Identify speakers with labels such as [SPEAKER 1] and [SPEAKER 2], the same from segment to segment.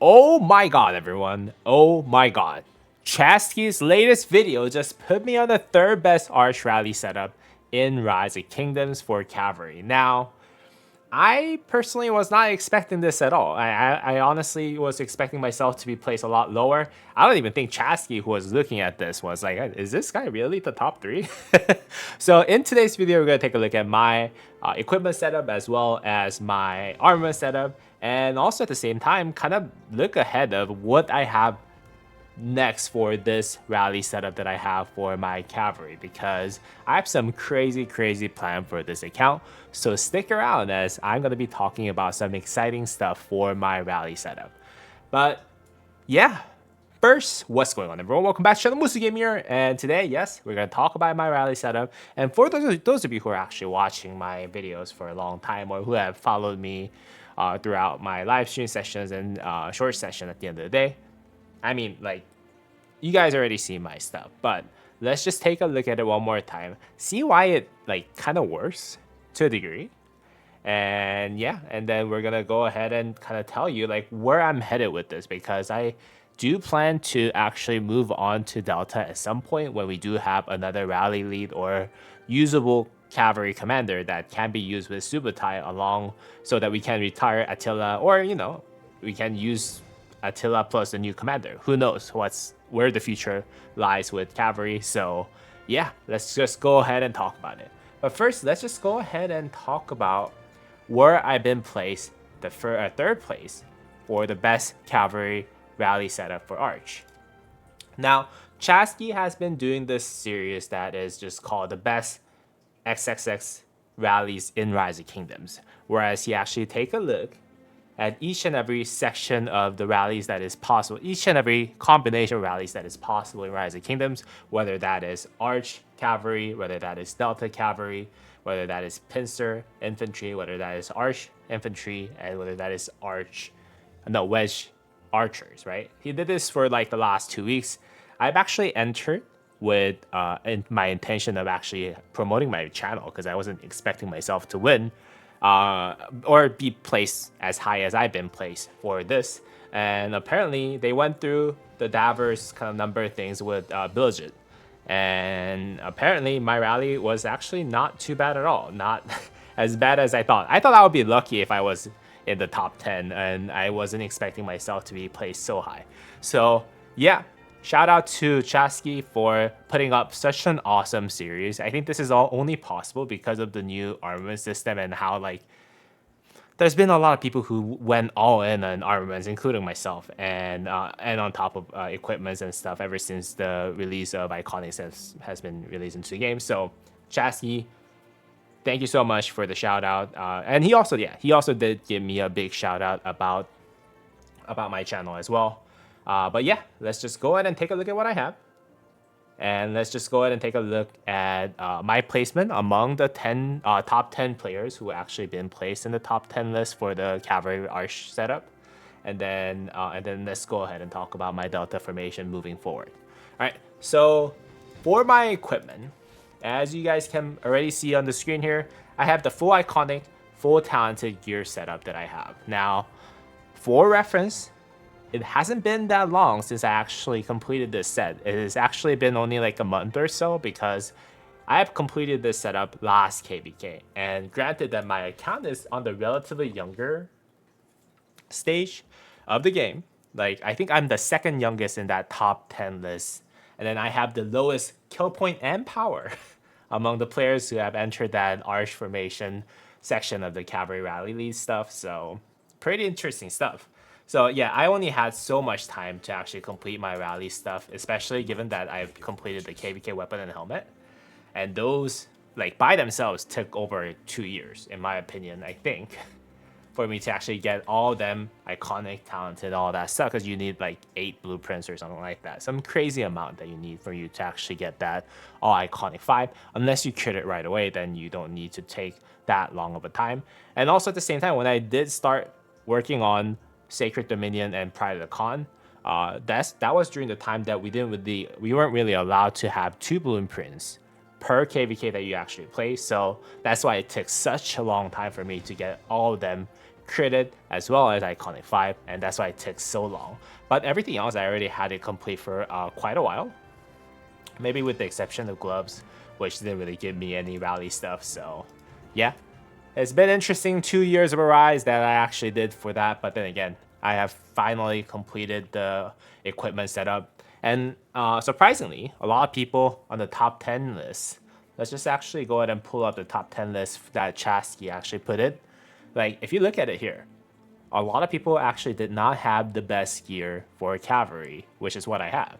[SPEAKER 1] Oh my god, everyone. Oh my god. Chasky's latest video just put me on the third best arch rally setup in Rise of Kingdoms for Cavalry. Now, I personally was not expecting this at all. I honestly was expecting myself to be placed a lot lower. I don't even think Chasky, who was looking at this, was like, is this guy really the top 3? So in today's video, we're going to take a look at my equipment setup as well as my armor setup. And also at the same time, kind of look ahead of what I have next for this rally setup that I have for my cavalry, because I have some crazy plan for this account. So stick around as I'm going to be talking about some exciting stuff for my rally setup. But yeah, first, what's going on, everyone? Welcome back to Channel Musu Game here, and today, yes, we're going to talk about my rally setup. And for those of you who are actually watching my videos for a long time, or who have followed me throughout my live stream sessions and short session at the end of the day, I mean, like, you guys already see my stuff, but let's just take a look at it one more time, see why it like kind of works to a degree. And yeah, and then we're gonna go ahead and kind of tell you like where I'm headed with this, because I do plan to actually move on to Delta at some point when we do have another rally lead or usable cavalry commander that can be used with Subutai along, so that we can retire Attila, or we can use Attila plus a new commander. Who knows where the future lies with cavalry. So yeah, let's just go ahead and talk about it. But first, let's just go ahead and talk about where I've been placed the third place for the best cavalry rally setup for Arch. Now, Chasky has been doing this series that is just called the best XXX rallies in Rise of Kingdoms, whereas he actually take a look at each and every section of the rallies that is possible, each and every combination of rallies that is possible in Rise of Kingdoms, whether that is Arch Cavalry, whether that is Delta Cavalry, whether that is Pincer Infantry, whether that is Arch Infantry, and whether that is Wedge Archers, right? He did this for like the last 2 weeks. I've actually entered with in my intention of actually promoting my channel, because I wasn't expecting myself to win or be placed as high as I've been placed for this. And apparently they went through the diverse kind of number of things with Bilgit. And apparently my rally was actually not too bad at all. Not as bad as I thought. I thought I would be lucky if I was in the top 10, and I wasn't expecting myself to be placed so high. So yeah, shout out to Chasky for putting up such an awesome series. I think this is all only possible because of the new armament system, and how like there's been a lot of people who went all in on armaments, including myself, and on top of equipments and stuff ever since the release of Iconics has been released into the game. So Chasky, thank you so much for the shout out. And he also did give me a big shout out about my channel as well. But yeah, let's just go ahead and take a look at what I have. And let's just go ahead and take a look at my placement among the top 10 players who actually been placed in the top 10 list for the Cavalry Arch setup. And then let's go ahead and talk about my Delta formation moving forward. All right, so for my equipment, as you guys can already see on the screen here, I have the full iconic, full talented gear setup that I have. Now, for reference, it hasn't been that long since I actually completed this set. It has actually been only like a month or so, because I have completed this setup last KVK. And granted that my account is on the relatively younger stage of the game. Like, I think I'm the second youngest in that top 10 list. And then I have the lowest kill point and power among the players who have entered that Arch formation section of the Cavalry Rally League stuff. So pretty interesting stuff. So yeah, I only had so much time to actually complete my rally stuff, especially given that I've completed the KVK weapon and helmet. And those, like, by themselves took over 2 years, in my opinion, I think, for me to actually get all of them iconic, talented, all that stuff, because you need like 8 blueprints or something like that. Some crazy amount that you need for you to actually get that all iconic 5. Unless you crit it right away, then you don't need to take that long of a time. And also at the same time, when I did start working on Sacred Dominion and Pride of the Khan, that was during the time that we weren't really allowed to have 2 blueprints per KVK that you actually play. So that's why it took such a long time for me to get all of them critted, as well as Iconic 5, and that's why it took so long. But everything else, I already had it complete for quite a while. Maybe with the exception of gloves, which didn't really give me any rally stuff, so yeah. It's been interesting 2 years of a rise that I actually did for that, but then again, I have finally completed the equipment setup. And surprisingly, a lot of people on the top 10 list, let's just actually go ahead and pull up the top 10 list that Chasky actually put it. Like, if you look at it here, a lot of people actually did not have the best gear for Cavalry, which is what I have.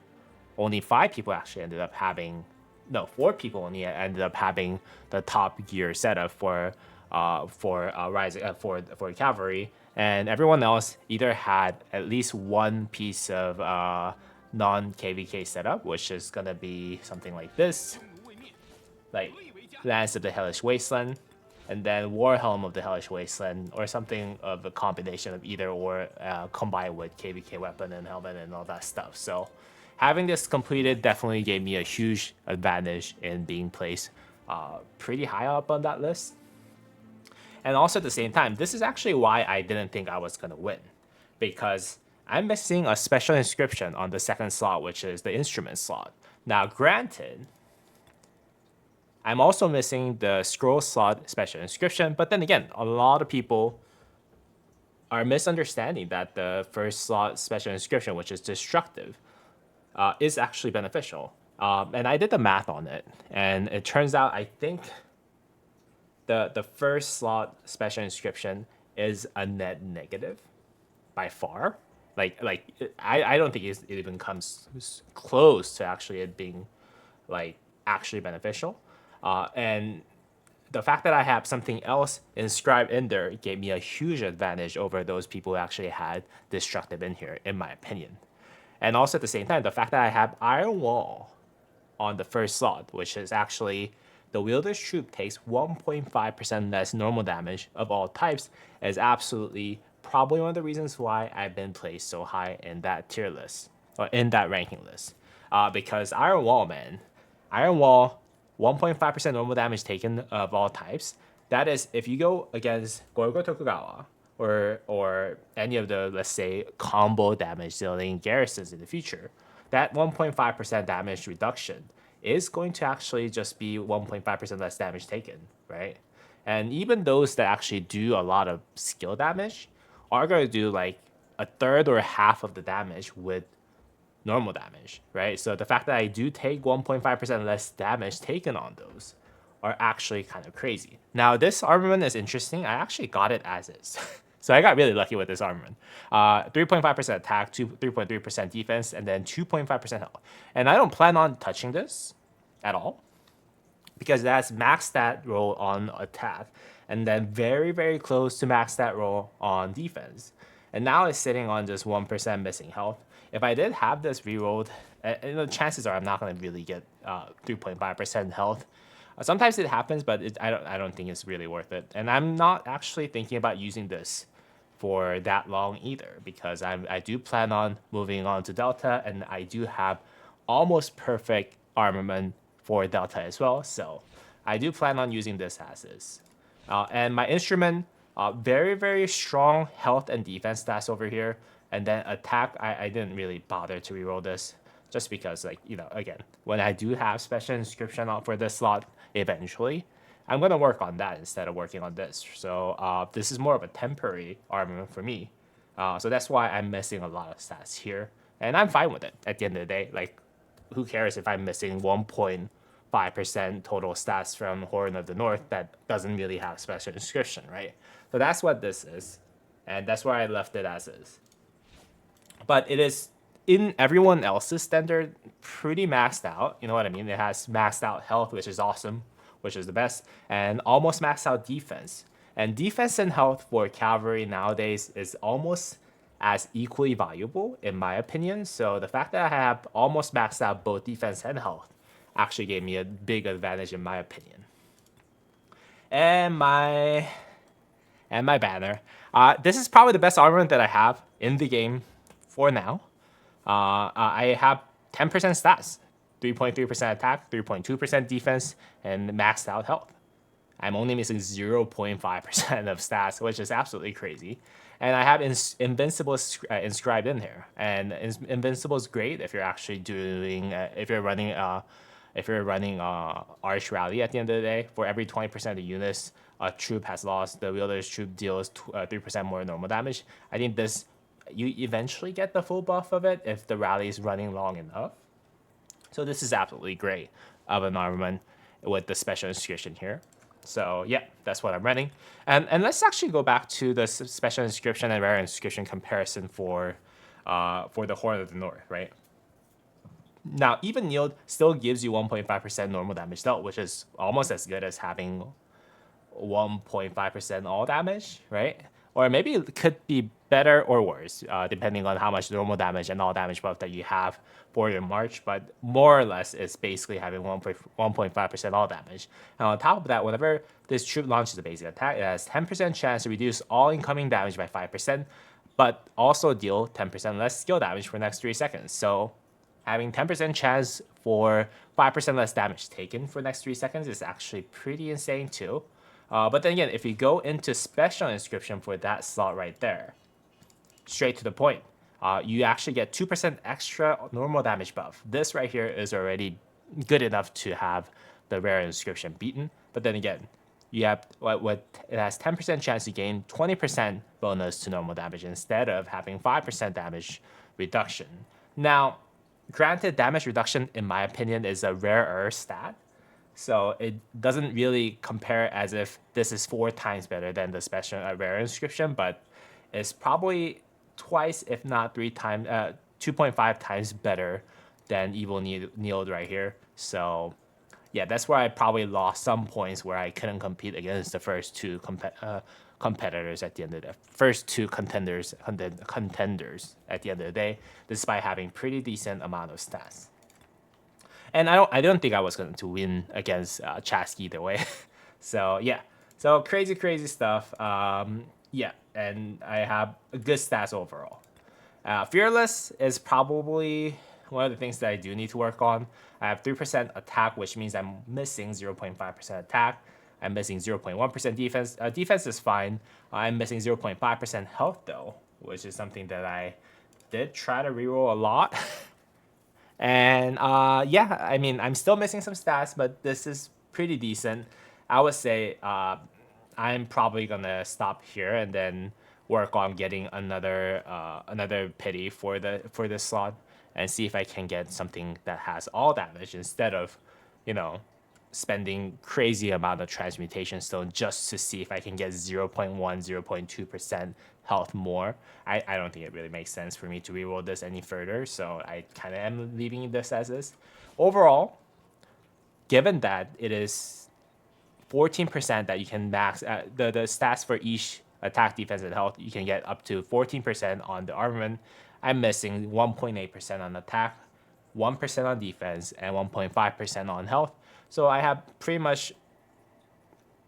[SPEAKER 1] Only 5 people actually ended up having, no, 4 people only ended up having the top gear setup for Rising for Cavalry, and everyone else either had at least one piece of non-KVK setup, which is gonna be something like this, like Lance of the Hellish Wasteland, and then War Helm of the Hellish Wasteland, or something of a combination of either or combined with KVK weapon and helmet and all that stuff. So having this completed definitely gave me a huge advantage in being placed pretty high up on that list. And also at the same time, this is actually why I didn't think I was going to win. Because I'm missing a special inscription on the second slot, which is the instrument slot. Now, granted, I'm also missing the scroll slot special inscription. But then again, a lot of people are misunderstanding that the first slot special inscription, which is destructive, is actually beneficial. And I did the math on it. And it turns out, I think the first slot special inscription is a net negative by far. I don't think it even comes close to actually it being like actually beneficial. And the fact that I have something else inscribed in there gave me a huge advantage over those people who actually had destructive in here, in my opinion. And also at the same time, the fact that I have Iron Wall on the first slot, which is actually the wielder's troop takes 1.5% less normal damage of all types, is absolutely probably one of the reasons why I've been placed so high in that tier list, or in that ranking list. Because Iron Wall, man, Iron Wall, 1.5% normal damage taken of all types. That is, if you go against Gorgo Tokugawa, or any of the, let's say, combo damage dealing garrisons in the future, that 1.5% damage reduction is going to actually just be 1.5% less damage taken, right? And even those that actually do a lot of skill damage are going to do like a third or half of the damage with normal damage, right? So the fact that I do take 1.5% less damage taken on those are actually kind of crazy. Now, this armament is interesting. I actually got it as is. So I got really lucky with this armament. 3.5% attack, 3.3% defense, and then 2.5% health. And I don't plan on touching this at all, because that's max stat roll on attack, and then very, very close to max stat roll on defense. And now it's sitting on just 1% missing health. If I did have this rerolled, the chances are I'm not going to really get 3.5% health. Sometimes it happens, but I don't think it's really worth it. And I'm not actually thinking about using this for that long either, because I do plan on moving on to Delta, and I do have almost perfect armament for Delta as well. So I do plan on using this as is. And my instrument, very, very strong health and defense stats over here. And then attack, I didn't really bother to reroll this, just because, like, you know, again, when I do have special inscription out for this slot eventually, I'm going to work on that instead of working on this. So this is more of a temporary armament for me. So that's why I'm missing a lot of stats here. And I'm fine with it at the end of the day. Like, who cares if I'm missing 1.5% total stats from Horn of the North that doesn't really have special inscription, right? So that's what this is. And that's why I left it as is. But it is, in everyone else's standard, pretty maxed out. You know what I mean? It has maxed out health, which is awesome, which is the best, and almost maxed out defense. And defense and health for Cavalry nowadays is almost as equally valuable, in my opinion. So the fact that I have almost maxed out both defense and health actually gave me a big advantage, in my opinion. And my banner. This is probably the best armament that I have in the game for now. I have 10% stats, 3.3% attack, 3.2% defense, and maxed out health. I'm only missing 0.5% of stats, which is absolutely crazy. And I have Invincible inscribed in here. And Invincible is great if you're actually doing, if you're running Arch Rally at the end of the day. For every 20% of the units a troop has lost, the wielder's troop deals 3% more normal damage. I think this, you eventually get the full buff of it if the rally is running long enough. So this is absolutely great of an armament with the special inscription here. So yeah, that's what I'm running. And let's actually go back to the special inscription and rare inscription comparison for the Horn of the North, right? Now, even yield still gives you 1.5% normal damage dealt, which is almost as good as having 1.5% all damage, right? Or maybe it could be better or worse, depending on how much normal damage and all damage buff that you have for your march. But more or less, it's basically having 1.5% all damage. And on top of that, whenever this troop launches a basic attack, it has 10% chance to reduce all incoming damage by 5%, but also deal 10% less skill damage for the next 3 seconds. So having 10% chance for 5% less damage taken for the next 3 seconds is actually pretty insane too. But then again, if you go into special inscription for that slot right there, straight to the point, you actually get 2% extra normal damage buff. This right here is already good enough to have the rare inscription beaten. But then again, you have what it has 10% chance to gain 20% bonus to normal damage instead of having 5% damage reduction. Now, granted, damage reduction, in my opinion, is a rarer stat. So it doesn't really compare as if this is 4 times better than the special rare inscription, but it's probably twice, if not 3 times, 2.5 times better than Evil Kneeled right here. So yeah, that's where I probably lost some points where I couldn't compete against the first two competitors at the end of the first two contenders at the end of the day, despite having pretty decent amount of stats. And I don't think I was going to win against Chask either way. So yeah, so crazy stuff. Yeah, and I have good stats overall. Fearless is probably one of the things that I do need to work on. I have 3% attack, which means I'm missing 0.5% attack. I'm missing 0.1% defense. Defense is fine. I'm missing 0.5% health though, which is something that I did try to reroll a lot. And yeah, I mean, I'm still missing some stats, but this is pretty decent. I would say I'm probably gonna stop here and then work on getting another pity for this slot and see if I can get something that has all damage instead of, you know, spending crazy amount of transmutation stone just to see if I can get 0.1, 0.2% health more. I don't think it really makes sense for me to reroll this any further, so I kind of am leaving this as is. Overall, given that it is 14% that you can max, the stats for each attack, defense, and health, you can get up to 14% on the armament. I'm missing 1.8% on attack, 1% on defense, and 1.5% on health. So I have pretty much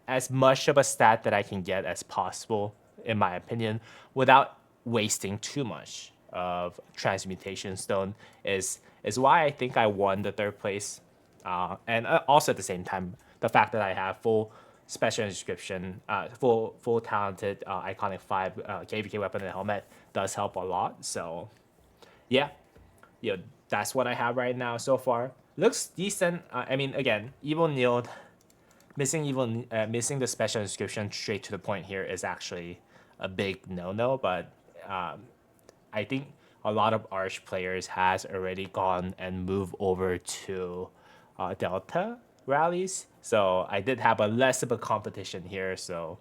[SPEAKER 1] as much of a stat that I can get as possible, in my opinion, without wasting too much of transmutation stone is why I think I won the third place. And also at the same time, the fact that I have full special inscription, full talented iconic 5 KVK weapon and helmet does help a lot. So yeah, that's what I have right now so far. Looks decent. I mean, again, Evil Kneeled, missing the special inscription straight to the point here is actually a big no-no. But I think a lot of Arch players has already gone and moved over to Delta rallies. So I did have a less of a competition here. So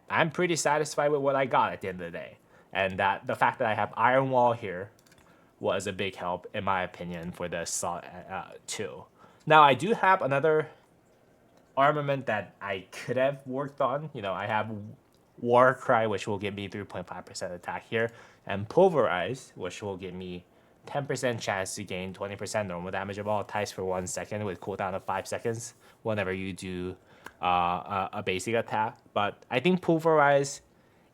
[SPEAKER 1] I'm pretty satisfied with what I got at the end of the day. And that the fact that I have Iron Wall here was a big help, in my opinion, for this slot too. Now, I do have another armament that I could have worked on. You know, I have War Cry, which will give me 3.5% attack here, and Pulverize, which will give me 10% chance to gain 20% normal damage of all types for 1 second with cooldown of 5 seconds whenever you do a basic attack. But I think Pulverize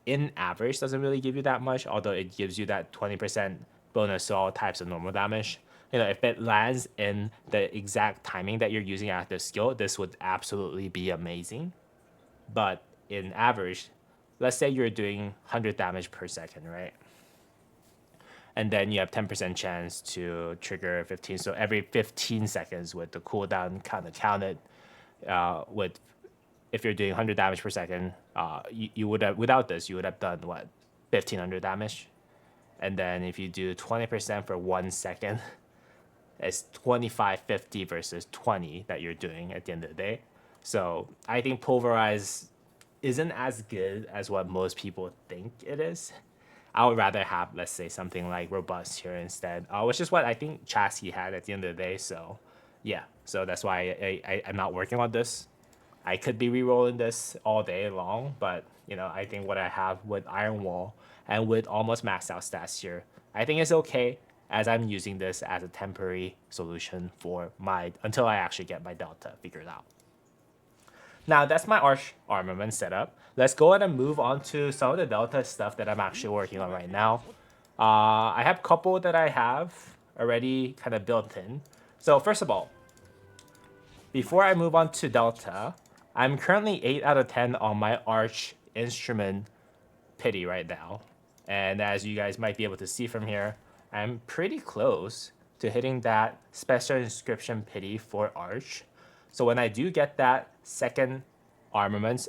[SPEAKER 1] in average doesn't really give you that much, although it gives you that 20% bonus to all types of normal damage. You know, if it lands in the exact timing that you're using active skill, this would absolutely be amazing. But in average, let's say you're doing 100 damage per second, right? And then you have 10% chance to trigger 15. So every 15 seconds with the cooldown kind of counted, with if you're doing 100 damage per second, you would have, without this, you would have done what, 1500 damage. And then if you do 20% for 1 second, it's 2550 versus 20 that you're doing at the end of the day. So I think pulverize isn't as good as what most people think it is. I would rather have, let's say, something like robust here instead, which is what I think Chassis had at the end of the day. So yeah, so that's why I'm not working on this. I could be re-rolling this all day long, but I think what I have with Iron Wall and with almost maxed out stats here, I think it's okay, as I'm using this as a temporary solution for until I actually get my Delta figured out. Now that's my armament setup. Let's go ahead and move on to some of the Delta stuff that I'm actually working on right now. I have a couple that I have already kind of built in. So first of all, before I move on to Delta, I'm currently 8 out of 10 on my Arch instrument pity right now. And as you guys might be able to see from here, I'm pretty close to hitting that special inscription pity for Arch. So when I do get that second armaments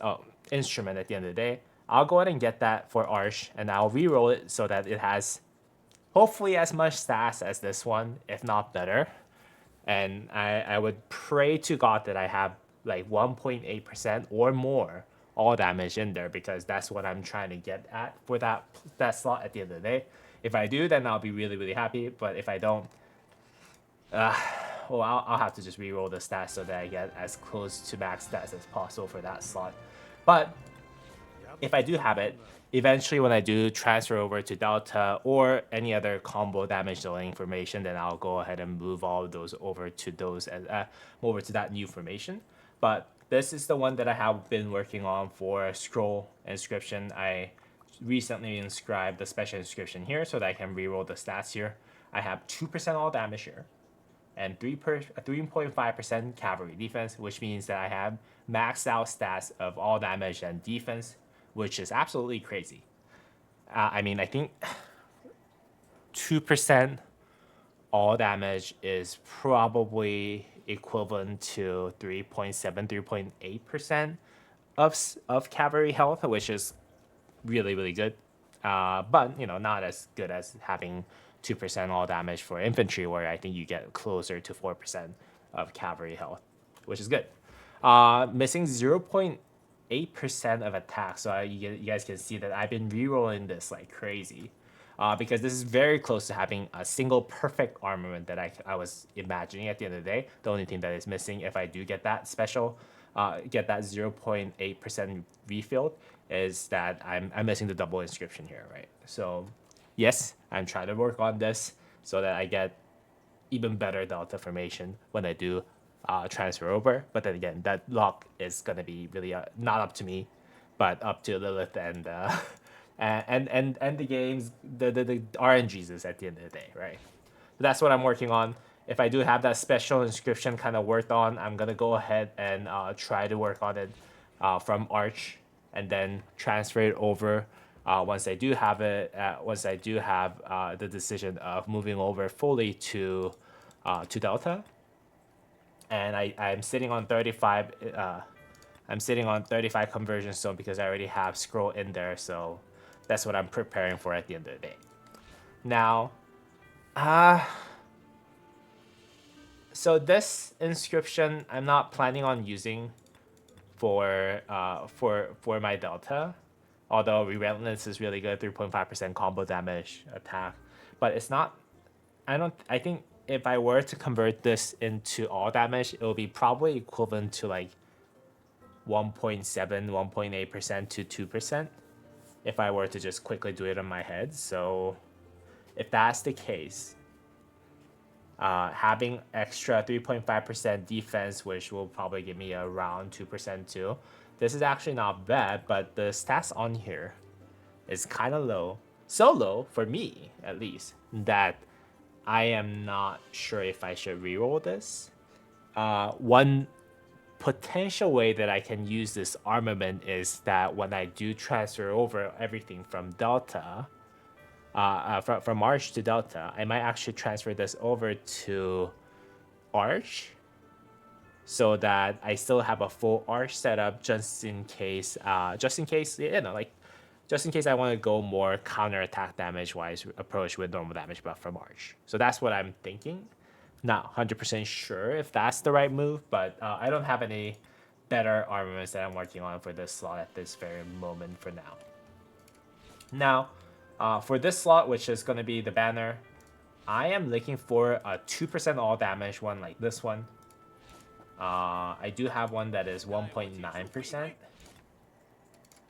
[SPEAKER 1] instrument at the end of the day, I'll go ahead and get that for Arch, and I'll re-roll it so that it has hopefully as much stats as this one, if not better. And I would pray to God that I have like 1.8% or more all damage in there, because that's what I'm trying to get at for that slot at the end of the day. If I do, then I'll be really, really happy. But if I don't, well, I'll have to just re-roll the stats so that I get as close to max stats as possible for that slot. But if I do have it, eventually when I do transfer over to Delta or any other combo damage dealing formation, then I'll go ahead and move all of those over to that new formation. But this is the one that I have been working on for scroll inscription. I recently inscribed the special inscription here so that I can reroll the stats here. I have 2% all damage here and 3.5% cavalry defense, which means that I have maxed out stats of all damage and defense, which is absolutely crazy. I mean, I think 2% all damage is probably equivalent to 3.7, 3.8% of cavalry health, which is really, really good. But, not as good as having 2% all damage for infantry, where I think you get closer to 4% of cavalry health, which is good. Missing 0.8% of attack, so you guys can see that I've been re-rolling this like crazy. Because this is very close to having a single perfect armament that I was imagining at the end of the day. The only thing that is missing, if I do get that special, get that 0.8% refilled, is that I'm missing the double inscription here, right? So yes, I'm trying to work on this so that I get even better Delta formation when I do transfer over. But then again, that lock is gonna be really not up to me, but up to Lilith and and the games, the RNGs at the end of the day, right? So that's what I'm working on. If I do have that special inscription kind of worked on, I'm gonna go ahead and try to work on it from Arch, and then transfer it over once I do have it. Once I do have the decision of moving over fully to Delta, and I'm sitting on 35. I'm sitting on 35 conversion stone because I already have scroll in there, so that's what I'm preparing for at the end of the day. Now, so this inscription I'm not planning on using for my Delta, although Relentless is really good, 3.5% combo damage attack, but it's not. I think if I were to convert this into all damage, it will be probably equivalent to like 1.7, 1.8% to 2%. If I were to just quickly do it in my head. So if that's the case, having extra 3.5% defense, which will probably give me around 2% too, this is actually not bad, but the stats on here is kind of low. So low, for me at least, that I am not sure if I should reroll this. One potential way that I can use this armament is that when I do transfer over everything from Delta, from Arch to Delta, I might actually transfer this over to Arch, so that I still have a full Arch setup just in case, just in case I want to go more counterattack damage wise approach with normal damage buff from Arch. So that's what I'm thinking. Not 100% sure if that's the right move, but I don't have any better armaments that I'm working on for this slot at this very moment for now. Now, for this slot, which is going to be the banner, I am looking for a 2% all damage one like this one. I do have one that is 1.9%.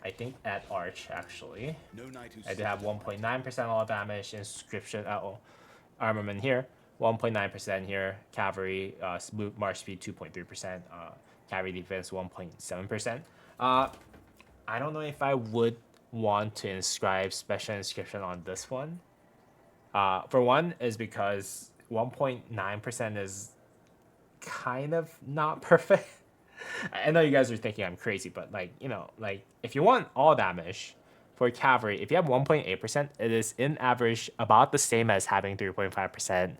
[SPEAKER 1] I think at Arch, actually. I do have 1.9% all damage, inscription, armament here. 1.9% here, cavalry, march speed 2.3%, cavalry defense 1.7%. I don't know if I would want to inscribe special inscription on this one. For one, is because 1.9% is kind of not perfect. I know you guys are thinking I'm crazy, but like, you know, like if you want all damage for cavalry, if you have 1.8%, it is in average about the same as having 3.5%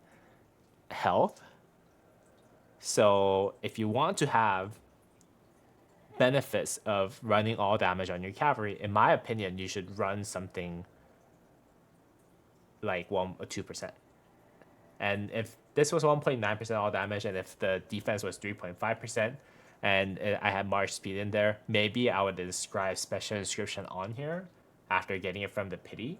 [SPEAKER 1] health. So if you want to have benefits of running all damage on your cavalry, in my opinion, you should run something like 1 or 2%. And if this was 1.9% all damage, and if the defense was 3.5%, and I had march speed in there, maybe I would inscribe special inscription on here after getting it from the pity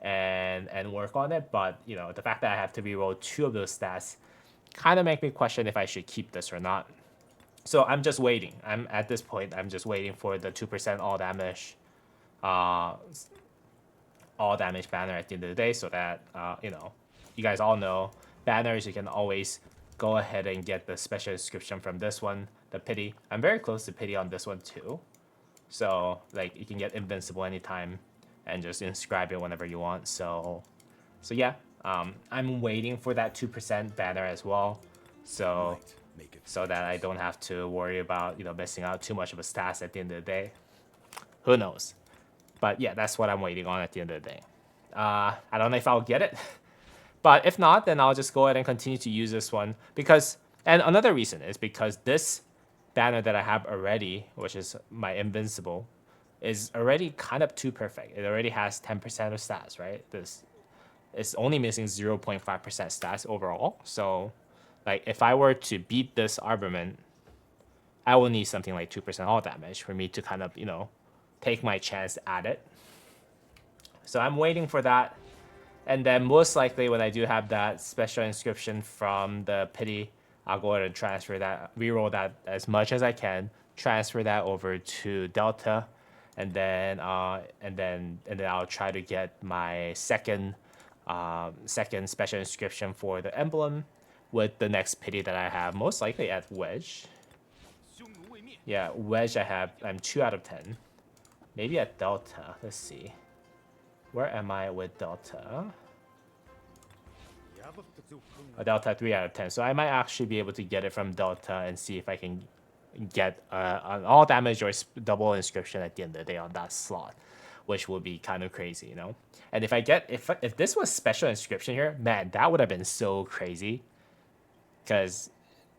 [SPEAKER 1] and work on it. But you know, the fact that I have to reroll 2 of those stats kind of make me question if I should keep this or not. So I'm just waiting. At this point, I'm just waiting for the 2% all damage banner at the end of the day, so that you know, you guys all know banners, you can always go ahead and get the special inscription from this one, the pity. I'm very close to pity on this one too, so like you can get invincible anytime and just inscribe it whenever you want. So yeah, I'm waiting for that 2% banner as well, so that I don't have to worry about, you know, missing out too much of a stats at the end of the day. Who knows? But yeah, that's what I'm waiting on at the end of the day. I don't know if I'll get it, but if not, then I'll just go ahead and continue to use this one, because, and another reason is because this banner that I have already, which is my invincible, is already kind of too perfect. It already has 10% of stats, right? This is only missing 0.5% stats overall. So like if I were to beat this armament, I will need something like 2% all damage for me to kind of, you know, take my chance at it. So I'm waiting for that. And then most likely when I do have that special inscription from the pity, I'll go ahead and transfer that, reroll that as much as I can, transfer that over to Delta, and then I'll try to get my second special inscription for the emblem with the next pity that I have, most likely at Wedge. Yeah, Wedge I'm 2 out of 10. Maybe at Delta, let's see. Where am I with Delta? A Delta 3 out of 10. So I might actually be able to get it from Delta and see if I can get an all damage or double inscription at the end of the day on that slot, which would be kind of crazy, you know? And if I get, if this was special inscription here, man, that would have been so crazy. Because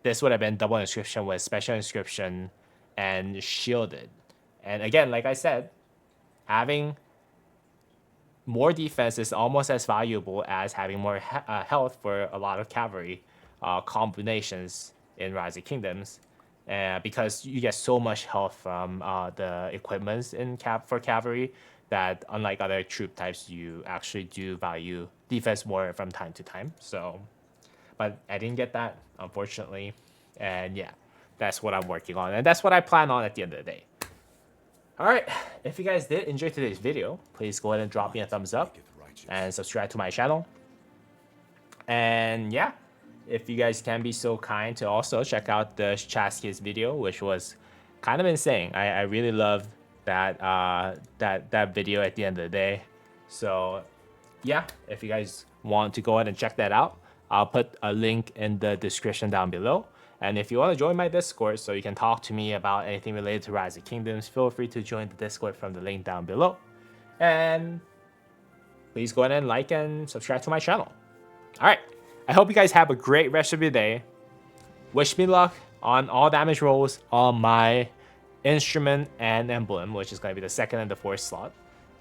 [SPEAKER 1] this would have been double inscription with special inscription and shielded. And again, like I said, having more defense is almost as valuable as having more health for a lot of cavalry combinations in Rise of Kingdoms, because you get so much health from the equipments for cavalry that, unlike other troop types, you actually do value defense more from time to time. So, but I didn't get that, unfortunately, and yeah, that's what I'm working on, and that's what I plan on at the end of the day. Alright, if you guys did enjoy today's video, please go ahead and drop me a thumbs up and subscribe to my channel. And yeah, if you guys can be so kind to also check out the Chasky's video, which was kind of insane. I really loved that that video at the end of the day. So yeah, if you guys want to go ahead and check that out, I'll put a link in the description down below. And if you want to join my Discord so you can talk to me about anything related to Rise of Kingdoms, feel free to join the Discord from the link down below. And please go ahead and like and subscribe to my channel. All right, I hope you guys have a great rest of your day. Wish me luck on all damage rolls on my instrument and emblem, which is going to be the 2nd and the 4th slot.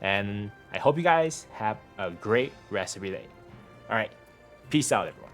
[SPEAKER 1] And I hope you guys have a great rest of your day. All right, peace out, everyone.